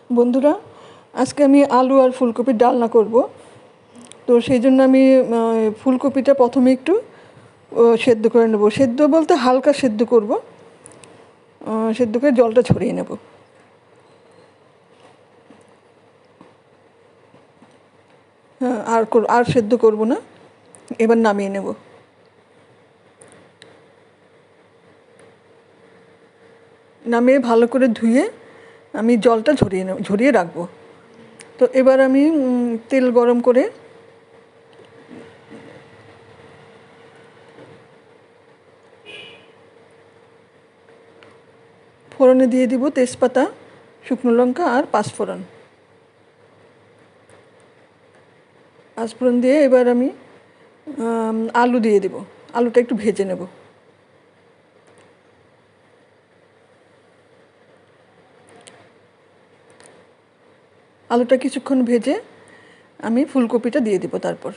বন্ধুরা, আজকে আমি আলু আর ফুলকপির ডালনা করব। তো সেই জন্য আমি ফুলকপিটা প্রথমে একটু সেদ্ধ করে নেব। সেদ্ধ বলতে হালকা সেদ্ধ করব, সেদ্ধ করে জলটা ছড়িয়ে নেব। হ্যাঁ, আর সেদ্ধ করব না। এবার নামিয়ে নেব। নামিয়ে ভালো করে ধুয়ে আমি জলটা ঝরিয়ে রাখবো। তো এবার আমি তেল গরম করে ফোড়নে দিয়ে দিব তেজপাতা, শুকনো লঙ্কা আর পাঁচফোড়ন। পাঁচফোড়ন দিয়ে এবার আমি আলু দিয়ে দেব। আলুটা একটু ভেজে নেব। আলুটা কিছুক্ষণ ভেজে আমি ফুলকপিটা দিয়ে দেব। তারপর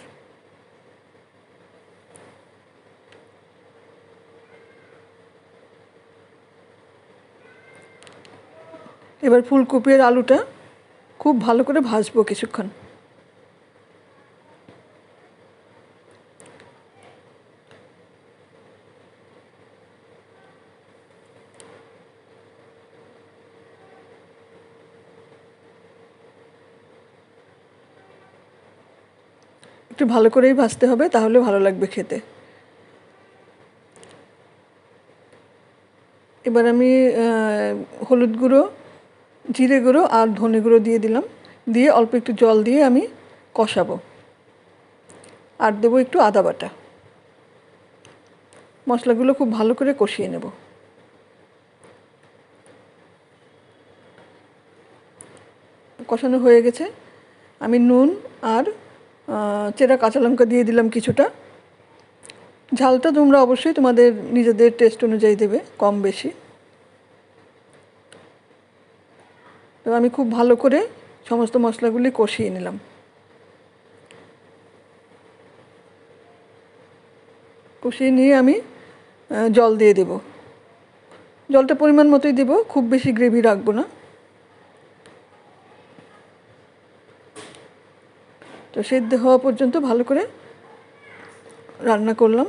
এবার ফুলকপি আর আলুটা খুব ভালো করে ভাজবো কিছুক্ষণ। একটু ভালো করেই ভাজতে হবে, তাহলে ভালো লাগবে খেতে। এবার আমি হলুদ গুঁড়ো, জিরে গুঁড়ো আর ধনে গুঁড়ো দিয়ে দিলাম। দিয়ে অল্প একটু জল দিয়ে আমি কষাবো। আর দেবো একটু আদা বাটা। মশলাগুলো খুব ভালো করে কষিয়ে নেব। কষানো হয়ে গেছে। আমি নুন আর চেরা কাঁচা লঙ্কা দিয়ে দিলাম কিছুটা। ঝালটা তোমরা অবশ্যই তোমাদের নিজেদের টেস্ট অনুযায়ী দেবে, কম বেশি। তো আমি খুব ভালো করে সমস্ত মশলাগুলি কষিয়ে নিলাম। কষিয়ে নিয়ে আমি জল দিয়ে দেব। জলটা পরিমাণ মতোই দেব, খুব বেশি গ্রেভি রাখবো না। তো সেদ্ধ হওয়া পর্যন্ত ভালো করে রান্না করলাম।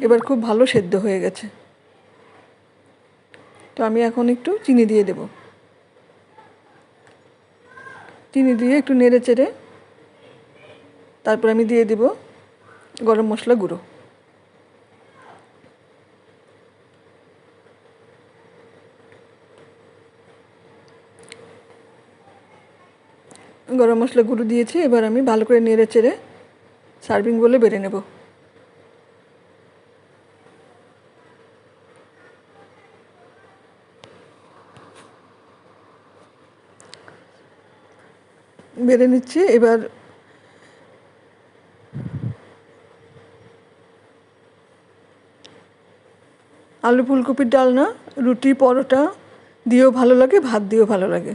এবার খুব ভালো সেদ্ধ হয়ে গেছে। তো আমি এখন একটু চিনি দিয়ে দেব। চিনি দিয়ে একটু নেড়ে চেড়ে তারপর আমি দিয়ে দেব গরম মশলা গুঁড়ো। গরম মশলা গুঁড়ো দিয়েছি। এবার আমি ভালো করে নেড়ে চেড়ে সার্ভিং বলে বেড়ে নেব। বেড়ে নিচ্ছি। এবার আলু ফুলকপির ডালনা রুটি, পরোটা দিয়েও ভালো লাগে, ভাত দিয়েও ভালো লাগে।